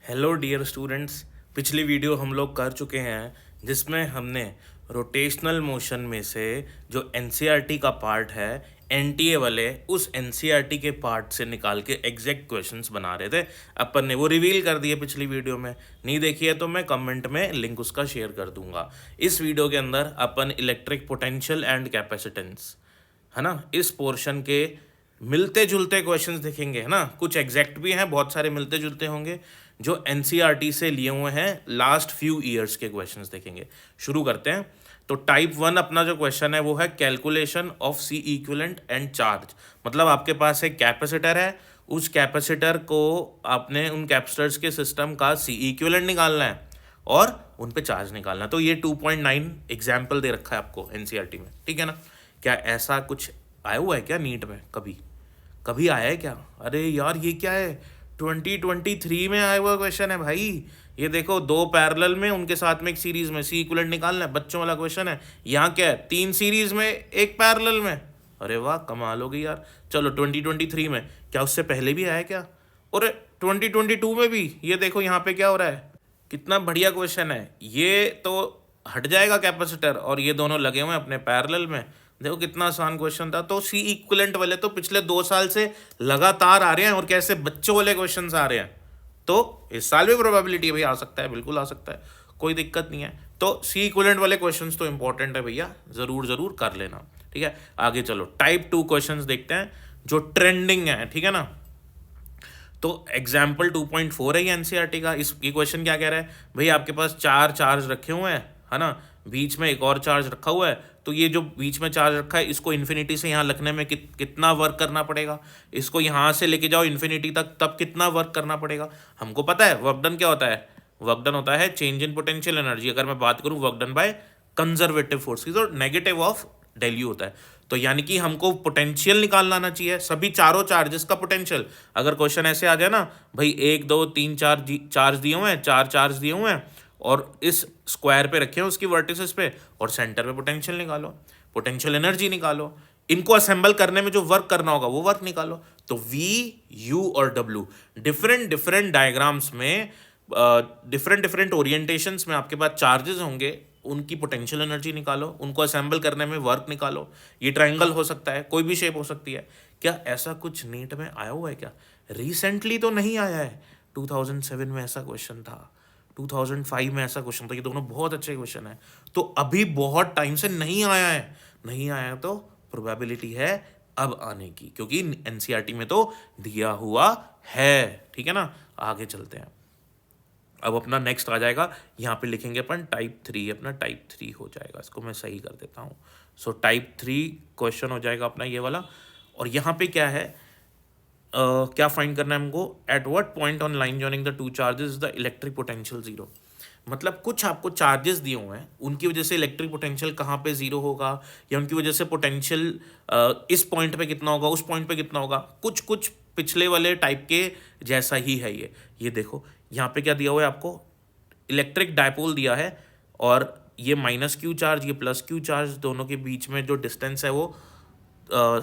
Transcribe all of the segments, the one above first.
Hello dear students. पिछली video हम लोग कर चुके हैं जिसमें हमने रोटेशनल मोशन में से जो एनसीईआरटी का पार्ट है एनटीए वाले उस एनसीईआरटी के पार्ट से निकाल के एग्जैक्ट क्वेश्चंस बना रहे थे। अपन ने वो रिवील कर दिए पिछली वीडियो में। नहीं देखी है तो मैं कमेंट में लिंक उसका शेयर कर दूंगा। इस वीडियो के अंदर अपन इलेक्ट्रिक पोटेंशियल एंड कैपेसिटेंस है ना, इस पोर्शन के मिलते जुलते क्वेश्चंस देखेंगे, है ना। कुछ एग्जैक्ट भी हैं, बहुत सारे मिलते जुलते होंगे जो एनसीईआरटी से लिए हुए हैं। लास्ट फ्यू ईयर्स के क्वेश्चंस देखेंगे। शुरू करते हैं। तो टाइप 1 अपना जो क्वेश्चन है वो है calculation of C equivalent and charge. मतलब आपके पास एक कैपेसिटर है, उस कैपेसिटर को आपने उन कैपेसिटर्स के सिस्टम का सी इक्विवेलेंट निकालना है और उन पे चार्ज निकालना है। तो ये 2.9 एग्जाम्पल दे रखा है आपको एनसीईआरटी में, ठीक है ना। क्या ऐसा कुछ आया हुआ है क्या नीट में? कभी कभी आया है क्या? अरे यार ये क्या है, 2023 में आया हुआ क्वेश्चन है भाई। ये देखो, दो पैरेलल में उनके साथ में एक सीरीज में सी इक्विवेलेंट निकालना है, बच्चों वाला क्वेश्चन है। यहाँ क्या है, 3 सीरीज में एक पैरेलल में। अरे वाह, कमाल हो गई यार। चलो 2023 में, क्या उससे पहले भी आया है क्या? और 2022 में भी। ये देखो यहाँ पे क्या हो रहा है, कितना बढ़िया क्वेश्चन है ये। तो हट जाएगा कैपेसिटर और ये दोनों लगे हुए हैं अपने पैरेलल में। देखो कितना आसान क्वेश्चन था। तो सी इक्विवेलेंट वाले तो पिछले 2 साल से लगातार आ रहे हैं और कैसे बच्चों वाले क्वेश्चन आ रहे हैं। तो इस साल भी प्रोबेबिलिटी है भाई, आ सकता है, बिल्कुल आ सकता है, कोई दिक्कत नहीं है। तो सी इक्विवेलेंट वाले क्वेश्चंस तो इंपॉर्टेंट है भैया, जरूर जरूर कर लेना, ठीक है। आगे चलो टाइप 2 क्वेश्चंस देखते हैं जो ट्रेंडिंग है, ठीक है ना। तो एग्जाम्पल 2.4 है ये एनसीईआरटी का। इस ये क्वेश्चन क्या कह रहा है भाई, आपके पास 4 चार्ज रखे हुए हैं, है ना, बीच में एक और चार्ज रखा हुआ है। तो ये जो बीच में चार्ज रखा है इसको इन्फिनिटी से यहाँ लिखने में कितना वर्क करना पड़ेगा। इसको यहाँ से लेके जाओ इन्फिनिटी तक, तब कितना वर्क करना पड़ेगा। हमको पता है वर्क डन क्या होता है। वर्क डन होता है चेंज इन पोटेंशियल एनर्जी। अगर मैं बात करूँ work done by conservative force की, तो नेगेटिव ऑफ डेल्यू होता है। तो यानी कि हमको पोटेंशियल निकालना आना चाहिए, सभी चारों चार्जेस का पोटेंशियल। अगर क्वेश्चन ऐसे आ जाए ना भाई, 1 2 3 4 चार्ज दिए हुए हैं, 4 चार्ज दिए हुए हैं और इस स्क्वायर पे रखे हैं उसकी वर्टिसेस पे, और सेंटर पे पोटेंशियल निकालो, पोटेंशियल एनर्जी निकालो। इनको असेंबल करने में जो वर्क करना होगा वो वर्क निकालो। तो वी, यू और डब्ल्यू डिफरेंट डिफरेंट डायग्राम्स में, डिफरेंट डिफरेंट ओरिएंटेशंस में आपके पास चार्जेस होंगे, उनकी पोटेंशियल एनर्जी निकालो, उनको असेंबल करने में वर्क निकालो। ये ट्रायंगल हो सकता है, कोई भी शेप हो सकती है। क्या ऐसा कुछ नीट में आया हुआ है क्या? रिसेंटली तो नहीं आया है। 2007 में ऐसा क्वेश्चन था, 2005 में ऐसा क्वेश्चन था। ये दोनों बहुत अच्छे क्वेश्चन है। तो अभी बहुत टाइम से नहीं आया है, नहीं आया तो प्रोबेबिलिटी है अब आने की, क्योंकि एनसीईआरटी में तो दिया हुआ है, ठीक है ना। आगे चलते हैं। अब अपना नेक्स्ट आ जाएगा, यहाँ पे लिखेंगे अपन टाइप 3, अपना टाइप 3 हो जाएगा। इसको मैं सही कर देता हूँ। सो टाइप 3 क्वेश्चन हो जाएगा अपना ये वाला। और यहाँ पे क्या है, क्या फाइंड करना है हमको, at what point on line joining the two charges the electric potential zero. मतलब कुछ आपको चार्जेस दिए हुए हैं, उनकी वजह से इलेक्ट्रिक पोटेंशियल कहाँ पे जीरो होगा, या उनकी वजह से पोटेंशियल इस पॉइंट पे कितना होगा, उस पॉइंट पे कितना होगा। कुछ कुछ पिछले वाले टाइप के जैसा ही है ये देखो यहाँ पे क्या दिया हुआ है आपको, इलेक्ट्रिक डायपोल दिया है, और ये माइनस क्यू चार्ज, ये प्लस क्यू चार्ज, दोनों के बीच में जो डिस्टेंस है वो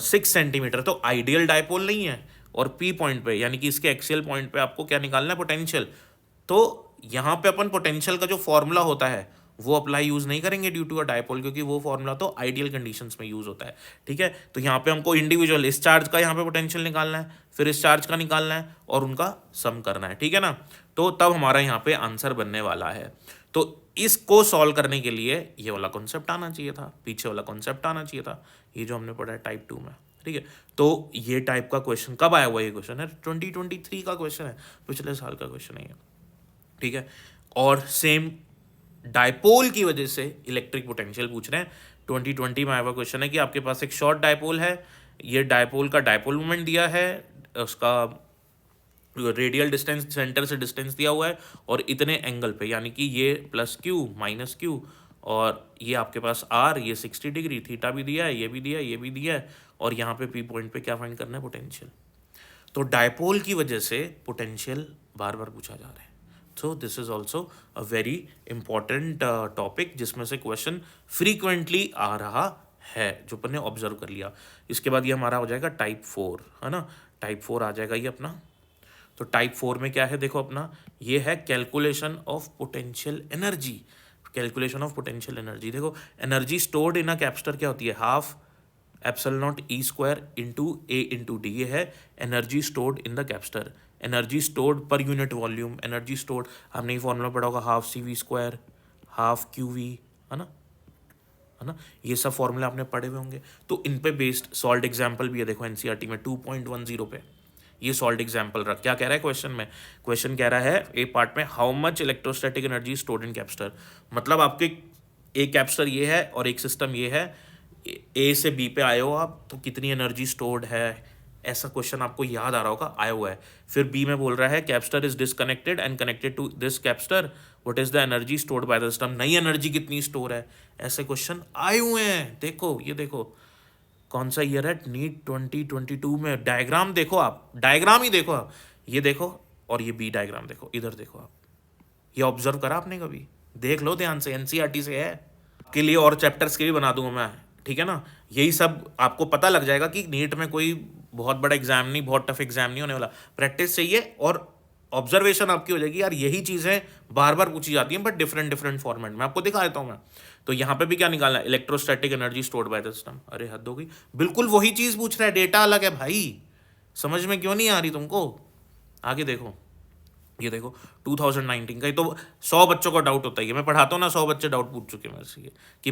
6 सेंटीमीटर। तो आइडियल डायपोल नहीं है। और पी पॉइंट पे यानी कि इसके एक्सियल पॉइंट पे आपको क्या निकालना है, पोटेंशियल। तो यहाँ पे अपन पोटेंशियल का जो फॉर्मूला होता है वो अप्लाई यूज नहीं करेंगे ड्यू टू अ डायपोल, क्योंकि वो फॉर्मूला तो आइडियल कंडीशंस में यूज होता है, ठीक है। तो यहाँ पे हमको इंडिविजुअल इस चार्ज का यहाँ पे पोटेंशियल निकालना है, फिर इस चार्ज का निकालना है और उनका सम करना है, ठीक है ना। तो तब हमारा यहाँ पे आंसर बनने वाला है। तो इसको सॉल्व करने के लिए ये वाला कॉन्सेप्ट आना चाहिए था, पीछे वाला कॉन्सेप्ट आना चाहिए था, ये जो हमने पढ़ा है टाइप 2 में, ठीक है। तो ये टाइप का क्वेश्चन कब आया हुआ, ये क्वेश्चन है 2023 का क्वेश्चन है, पिछले साल का क्वेश्चन है ये, ठीक है। और सेम डायपोल की वजह से इलेक्ट्रिक पोटेंशियल पूछ रहे हैं। 2020 में आया हुआ क्वेश्चन है कि आपके पास एक शॉर्ट डायपोल है, ये डायपोल का डायपोल मोमेंट दिया है, उसका रेडियल डिस्टेंस सेंटर से डिस्टेंस दिया हुआ है, और इतने एंगल पे, यानी कि ये प्लस क्यू माइनस क्यू, और ये आपके पास आर, ये 60 डिग्री, थीटा भी दिया है, ये भी दिया है, ये भी दिया है, और यहाँ पे पी पॉइंट पे क्या फाइंड करना है, पोटेंशियल। तो डायपोल की वजह से पोटेंशियल बार बार पूछा जा रहा है। So this is also a very important topic, जिसमें से क्वेश्चन फ्रीक्वेंटली आ रहा है, जो अपन ने ऑब्जर्व कर लिया। इसके बाद ये हमारा हो जाएगा टाइप 4, है ना। टाइप 4 आ जाएगा ये अपना। तो टाइप 4 में क्या है देखो अपना, ये है calculation of potential energy. Calculation of potential energy देखो, energy stored in a capacitor क्या होती है, half epsilon naught E square into A into D, ये है energy stored in the capacitor. Energy stored per unit volume, energy stored हमने ये formula पढ़ा होगा, half C V square half Q V, है ना, ये सब फॉर्मूला आपने पढ़े हुए होंगे। तो इन पे बेस्ड सॉल्व एग्जाम्पल भी है देखो एनसीईआरटी में 2.10 पे ये सॉल्व एग्जाम्पल रख, क्या कह रहा है क्वेश्चन में, क्वेश्चन कह रहा है ए पार्ट में, how much electrostatic energy stored in capacitor. मतलब आपके एक कैपेसिटर ये है और एक सिस्टम ये है, ए से बी पे आए हो आप, तो कितनी एनर्जी स्टोर्ड है, ऐसा क्वेश्चन आपको याद आ रहा होगा, आया हुआ है। फिर बी में बोल रहा है capacitor is disconnected and connected to this capacitor, what is the energy stored by the system, नई एनर्जी कितनी स्टोर है, ऐसे क्वेश्चन आए हुए हैं। देखो ये देखो कौन सा ईयर है, नीट 2022 में। डायग्राम देखो आप, डायग्राम ही देखो आप, ये देखो और ये बी डायग्राम देखो, इधर देखो आप, ये ऑब्जर्व करा आपने कभी, देख लो ध्यान से, एनसीईआरटी से है, के लिए और चैप्टर्स के भी बना दूंगा मैं, ठीक है ना। यही सब आपको पता लग जाएगा कि नीट में कोई बहुत बड़ा एग्जाम नहीं, बहुत टफ एग्जाम नहीं होने वाला, प्रैक्टिस चाहिए और ऑब्जर्वेशन आपकी हो जाएगी, यार यही चीज़ें बार बार पूछी जाती हैं बट डिफरेंट डिफरेंट फॉर्मेट में, आपको दिखा देता हूँ मैं। तो यहाँ पे भी क्या निकालना है, electrostatic energy stored by the system, अरे हद हो गई, बिल्कुल वही चीज़ पूछ रहा है, डेटा अलग है भाई, समझ में क्यों नहीं आ रही तुमको। आगे देखो, ये देखो 2019 का, ये तो 100 बच्चों का डाउट होता है, मैं पढ़ाता हूँ ना, 100 बच्चे डाउट पूछ चुके हैं मेरे से कि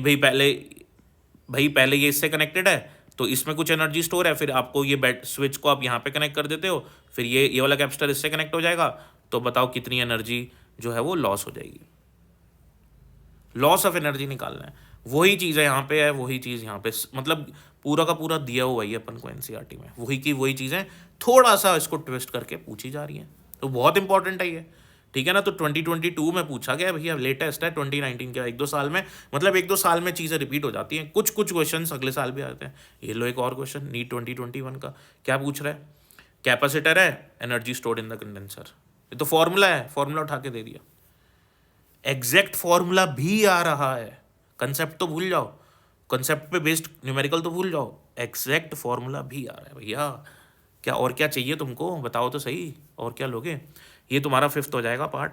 भाई पहले ये इससे कनेक्टेड है तो इसमें कुछ एनर्जी स्टोर है, फिर आपको ये बैट स्विच को आप यहाँ पे कनेक्ट कर देते हो, फिर ये वाला कैपेसिटर इससे कनेक्ट हो जाएगा, तो बताओ कितनी एनर्जी जो है वो लॉस हो जाएगी, लॉस ऑफ एनर्जी निकालना है। वही चीज़ है यहाँ पे, है वही चीज़ यहाँ पे, मतलब पूरा का पूरा दिया हुआ ही है अपन को एनसीईआरटी में, वही की वही चीज़ें थोड़ा सा इसको ट्विस्ट करके पूछी जा रही हैं, तो बहुत इंपॉर्टेंट है ये, ठीक है ना। तो 2022 में पूछा गया भैया, लेटेस्ट है 2019 का, 1-2 साल में, मतलब 1-2 साल में चीज़ें रिपीट हो जाती हैं, कुछ कुछ क्वेश्चन अगले साल भी आते हैं। ये लो एक और क्वेश्चन नीट 2021 का, क्या पूछ रहा है, कैपेसिटर है, energy stored in the condenser, ये तो फॉर्मूला है, फॉर्मूला उठा के दे दिया, एग्जैक्ट फॉर्मूला भी आ रहा है, कंसेप्ट तो भूल जाओ, कंसेप्ट पे बेस्ड न्यूमेरिकल तो भूल जाओ, एग्जैक्ट फॉर्मूला भी आ रहा है भैया, क्या और क्या चाहिए तुमको, बताओ तो सही, और क्या लोगे। ये तुम्हारा 5th हो जाएगा part,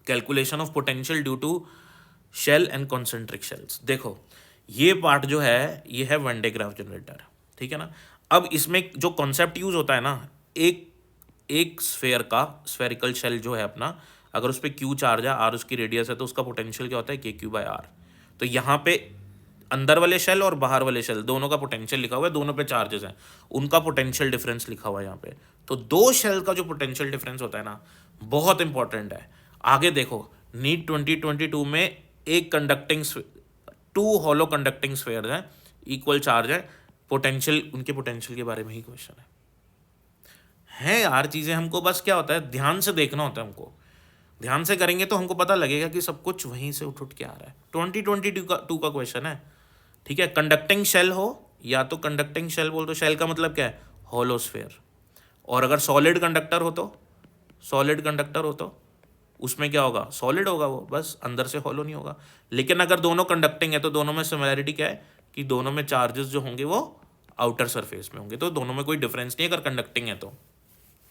calculation of potential due to shell and concentric shells. देखो ये पार्ट जो है ये है वन डे ग्राफ जनरेटर, ठीक है ना। अब इसमें जो कॉन्सेप्ट यूज होता है ना, एक स्फेयर का स्फेरिकल शेल जो है अपना, अगर उस पर क्यू चार्ज है, आर उसकी रेडियस है, तो उसका पोटेंशियल क्या होता है, KQ/R। तो यहाँ पे अंदर वाले शेल और बाहर वाले शेल दोनों का पोटेंशियल लिखा हुआ है, दोनों पे चार्जेस हैं, उनका पोटेंशियल डिफरेंस लिखा हुआ है यहाँ पे। तो दो शेल का जो पोटेंशियल डिफरेंस होता है ना, बहुत इंपॉर्टेंट है। आगे देखो नीट 2022 में एक कंडक्टिंग, 2 हॉलो कंडक्टिंग स्फेयर हैं, इक्वल चार्ज है, पोटेंशियल, उनके पोटेंशियल के बारे में ही क्वेश्चन है यार। चीज़ें हमको बस क्या होता है, ध्यान से देखना होता है, हमको ध्यान से करेंगे तो हमको पता लगेगा कि सब कुछ वहीं से उठ के आ रहा है। 2022 का क्वेश्चन है, ठीक है। कंडक्टिंग शेल हो, या तो कंडक्टिंग शेल बोल, तो शेल का मतलब क्या है, हॉलो स्फेयर, और अगर सॉलिड कंडक्टर हो तो, सॉलिड कंडक्टर हो तो उसमें क्या होगा, सॉलिड होगा वो, बस अंदर से हॉलो नहीं होगा। लेकिन अगर दोनों कंडक्टिंग है तो दोनों में सिमिलैरिटी क्या है कि दोनों में चार्जेस जो होंगे वो आउटर सरफेस में होंगे, तो दोनों में कोई डिफरेंस नहीं है अगर कंडक्टिंग है तो,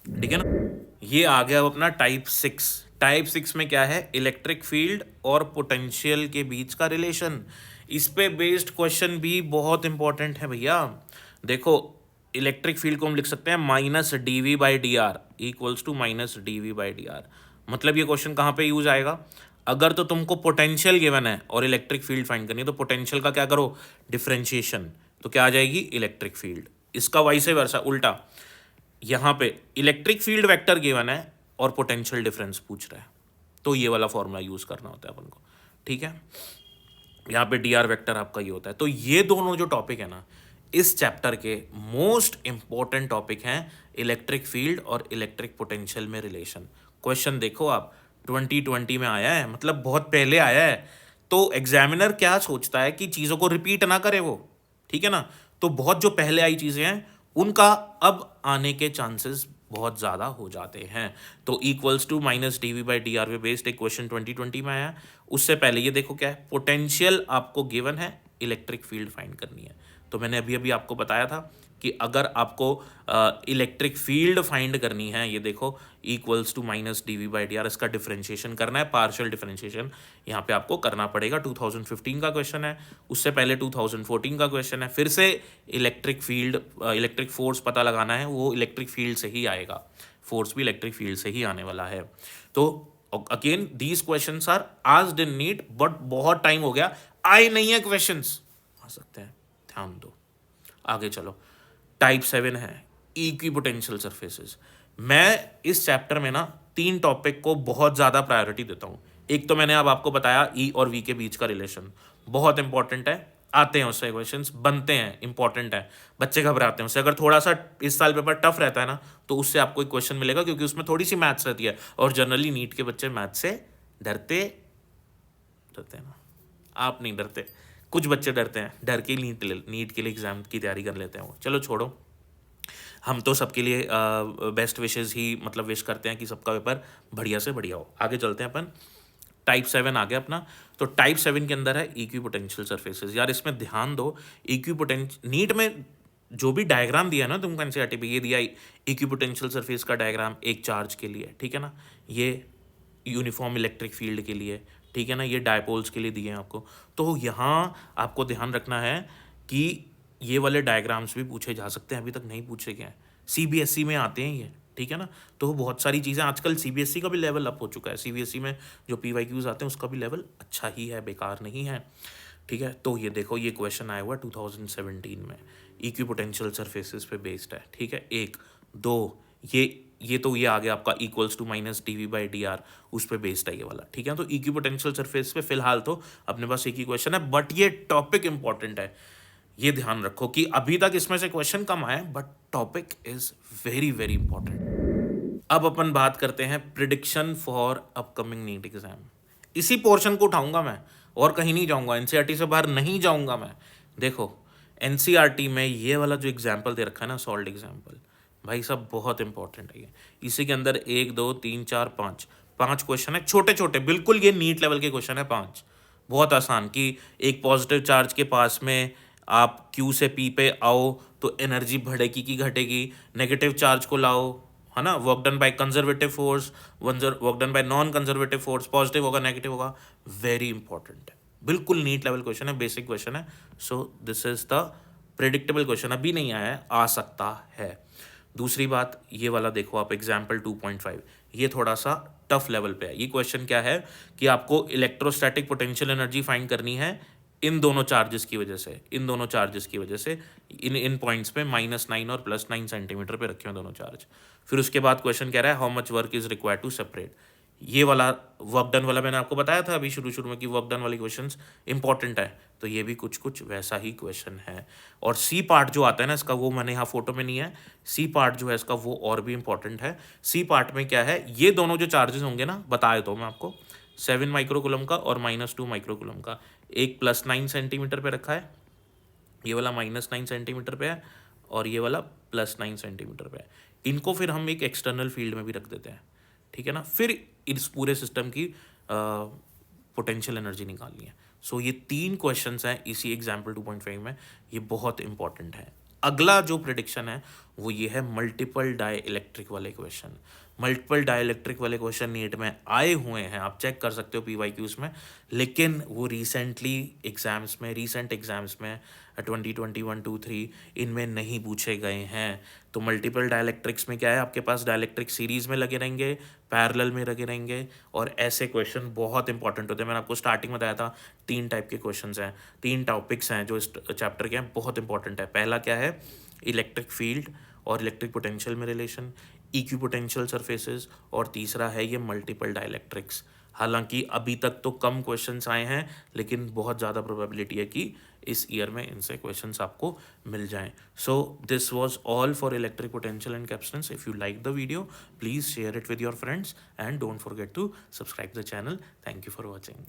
ठीक है ना। ये आ गया अपना टाइप 6। टाइप 6 में क्या है, इलेक्ट्रिक फील्ड और पोटेंशियल के बीच का रिलेशन। इस पे बेस्ड क्वेश्चन भी बहुत इंपॉर्टेंट है भैया। देखो इलेक्ट्रिक फील्ड को हम लिख सकते हैं -dV/dr इक्वल्स टू -dV/dr। मतलब ये क्वेश्चन कहाँ पे यूज आएगा, अगर तो तुमको पोटेंशियल गिवन है और इलेक्ट्रिक फील्ड फाइंड करनी है, तो पोटेंशियल का क्या करो, डिफरेंशिएशन, तो क्या आ जाएगी, इलेक्ट्रिक फील्ड। इसका वाइस वर्सा उल्टा, यहाँ पे इलेक्ट्रिक फील्ड वेक्टर गिवन है और पोटेंशियल डिफरेंस पूछ रहा है, तो ये वाला फॉर्मूला यूज़ करना होता है अपन को, ठीक है। यहाँ पे dr वेक्टर आपका ये होता है। तो ये दोनों जो टॉपिक है ना, इस चैप्टर के मोस्ट इंपॉर्टेंट टॉपिक हैं, इलेक्ट्रिक फील्ड और इलेक्ट्रिक पोटेंशियल में रिलेशन। क्वेश्चन देखो आप 2020 में आया है, मतलब बहुत पहले आया है, तो एग्जामिनर क्या सोचता है कि चीज़ों को रिपीट ना करे वो, ठीक है ना। तो बहुत जो पहले आई चीज़ें हैं उनका अब आने के चांसेस बहुत ज़्यादा हो जाते हैं। तो इक्वल्स टू -dV/dr पे बेस्ड एक क्वेश्चन 2020 में आया। उससे पहले ये देखो क्या है, पोटेंशियल आपको गिवन है, इलेक्ट्रिक फील्ड फाइंड करनी है। तो मैंने अभी अभी आपको बताया था कि अगर आपको इलेक्ट्रिक फील्ड फाइंड करनी है, ये देखो इक्वल्स टू माइनस dv/dr, इसका डिफरेंशिएशन करना है, पार्शियल डिफरेंशिएशन यहाँ पे आपको करना पड़ेगा। 2015 का क्वेश्चन है, उससे पहले 2014 का क्वेश्चन है। फिर से इलेक्ट्रिक फील्ड, इलेक्ट्रिक फोर्स पता लगाना है, वो इलेक्ट्रिक फील्ड से ही आएगा, फोर्स भी इलेक्ट्रिक फील्ड से ही आने वाला है। तो again these questions are asked in NEET, but बहुत टाइम हो गया आए नहीं है क्वेश्चंस, आ सकते हैं, ध्यान दो। आगे चलो, टाइप 7 है इक्विपोटेंशियल सरफेसेस। मैं इस चैप्टर में ना 3 टॉपिक को बहुत ज़्यादा प्रायोरिटी देता हूँ। एक तो मैंने अब आपको बताया ई और वी के बीच का रिलेशन बहुत इंपॉर्टेंट है, आते हैं उससे क्वेश्चंस, बनते हैं, इंपॉर्टेंट है, बच्चे घबराते हैं उससे। अगर थोड़ा सा इस साल पेपर टफ रहता है ना, तो उससे आपको एक क्वेश्चन मिलेगा, क्योंकि उसमें थोड़ी सी मैथ्स रहती है, और जनरली नीट के बच्चे मैथ्स से डरते हैं ना, आप नहीं डरते, कुछ बच्चे डरते हैं, डर के नीट के लिए एग्जाम की तैयारी कर लेते हैं वो। चलो छोड़ो, हम तो सबके लिए बेस्ट विशेस ही मतलब विश करते हैं कि सबका पेपर बढ़िया से बढ़िया हो। आगे चलते हैं अपन, टाइप 7 आ गया अपना। तो टाइप 7 के अंदर है इक्विपोटेंशियल सरफेसेस। यार इसमें ध्यान दो, नीट में जो भी डायग्राम दिया ना तुमको एनसीईआरटी पे, ये दिया इक्विपोटेंशियल सरफेस का डायग्राम एक चार्ज के लिए, ठीक है ना, ये यूनिफॉर्म इलेक्ट्रिक फील्ड के लिए, ठीक है ना, ये डायपोल्स के लिए दिए हैं आपको। तो यहाँ आपको ध्यान रखना है कि ये वाले डायग्राम्स भी पूछे जा सकते हैं, अभी तक नहीं पूछे गए हैं, सीबीएसई में आते हैं ये, ठीक है ना। तो बहुत सारी चीज़ें, आजकल सीबीएसई का भी लेवल अप हो चुका है, सीबीएसई में जो पीवाईक्यूज आते हैं उसका भी लेवल अच्छा ही है, बेकार नहीं है, ठीक है। तो ये देखो, ये क्वेश्चन आया हुआ 2017 में, इक्विपोटेंशियल सरफेसेस पे बेस्ड है, ठीक है। 1 2 ये तो ये आ गया आपका इक्वल्स टू माइनस dv/dr, उस पे बेस्ड है ये वाला, ठीक है। तो इक्विपोटेंशियल सरफेस पे फिलहाल तो अपने पास एक ही क्वेश्चन है, बट ये टॉपिक इंपॉर्टेंट है, ये ध्यान रखो कि अभी तक इसमें से क्वेश्चन कम आए, but topic is very very important. अब अपन बात करते हैं prediction for upcoming NEET exam. इसी पोर्शन को उठाऊंगा मैं, और कहीं नहीं जाऊंगा, एनसीईआरटी से बाहर नहीं जाऊंगा मैं। देखो एनसीईआरटी में ये वाला जो एग्जाम्पल दे रखा है ना, सॉल्ड एग्जाम्पल, भाई साहब बहुत इंपॉर्टेंट है ये। इसी के अंदर 1 2 3 4 5 क्वेश्चन है, छोटे छोटे, बिल्कुल ये नीट लेवल के क्वेश्चन है 5, बहुत आसान। कि एक पॉजिटिव चार्ज के पास में आप Q से P पे आओ तो एनर्जी बढ़ेगी कि घटेगी, नेगेटिव चार्ज को लाओ, है ना, work done by conservative force, work done by non conservative force, positive होगा नेगेटिव होगा, वेरी इंपॉर्टेंट है, बिल्कुल नीट लेवल क्वेश्चन है, बेसिक क्वेश्चन है। So this is the predictable question, अभी नहीं आया है, आ सकता है। दूसरी बात, ये वाला देखो आप, एग्जाम्पल 2.5, ये थोड़ा सा टफ लेवल पे है। ये क्वेश्चन क्या है कि आपको इलेक्ट्रोस्टैटिक पोटेंशियल एनर्जी फाइंड करनी है इन दोनों चार्जेस की वजह से, इन पॉइंट्स पे -9 और +9 सेंटीमीटर पे रखे हुए दोनों चार्ज। फिर उसके बाद क्वेश्चन कह रहा है how much work is required to separate. ये वाला वर्क डन वाला मैंने आपको बताया था अभी शुरू में कि वर्क डन वाली क्वेश्चंस इंपॉर्टेंट है, तो ये भी कुछ वैसा ही क्वेश्चन है। और सी पार्ट जो आता है ना इसका, वो मैंने यहाँ फोटो में नहीं है, सी पार्ट जो है इसका वो और भी इंपॉर्टेंट है। सी पार्ट में क्या है, ये दोनों जो चार्जेस होंगे ना, बताया तो मैं आपको, 7 माइक्रोकुलम का और -2 माइक्रोकुलम का, एक +9 सेंटीमीटर पे रखा है, ये वाला -9 सेंटीमीटर पे है, और ये वाला +9 सेंटीमीटर पे है। इनको फिर हम एक एक्सटर्नल फील्ड में भी रख देते हैं, ठीक है ना। फिर इस पूरे सिस्टम की पोटेंशियल एनर्जी निकालनी है। सो ये 3 क्वेश्चंस हैं इसी एग्जाम्पल 2.5 में, ये बहुत इंपॉर्टेंट है। अगला जो प्रिडिक्शन है वो ये है मल्टीपल डाई इलेक्ट्रिक वाले क्वेश्चन। मल्टीपल डाई इलेक्ट्रिक वाले क्वेश्चन नीट में आए हुए हैं, आप चेक कर सकते हो पीवाईक्यूज में, लेकिन वो रीसेंट एग्जाम्स में 2021, 2, 3 इनमें नहीं पूछे गए हैं। तो मल्टीपल डाइलेक्ट्रिक्स में क्या है, आपके पास डाइलेक्ट्रिक सीरीज में लगे रहेंगे, पैरेलल में लगे रहेंगे, और ऐसे क्वेश्चन बहुत इंपॉर्टेंट होते हैं। मैंने आपको स्टार्टिंग में बताया था 3 टाइप के क्वेश्चंस हैं, 3 टॉपिक्स हैं जो इस चैप्टर के हैं, बहुत इंपॉर्टेंट है। पहला क्या है, इलेक्ट्रिक फील्ड और इलेक्ट्रिक पोटेंशियल में रिलेशन, इक्विपोटेंशियल सरफेसेस, और तीसरा है ये मल्टीपल डाइलेक्ट्रिक्स। हालांकि अभी तक तो कम क्वेश्चंस आए हैं, लेकिन बहुत ज़्यादा प्रोबेबिलिटी है कि इस ईयर में इनसे क्वेश्चंस आपको मिल जाएं। So this was all for electric potential and capacitance. If you like the video, please share it with your friends and don't forget to subscribe the channel. Thank you for watching.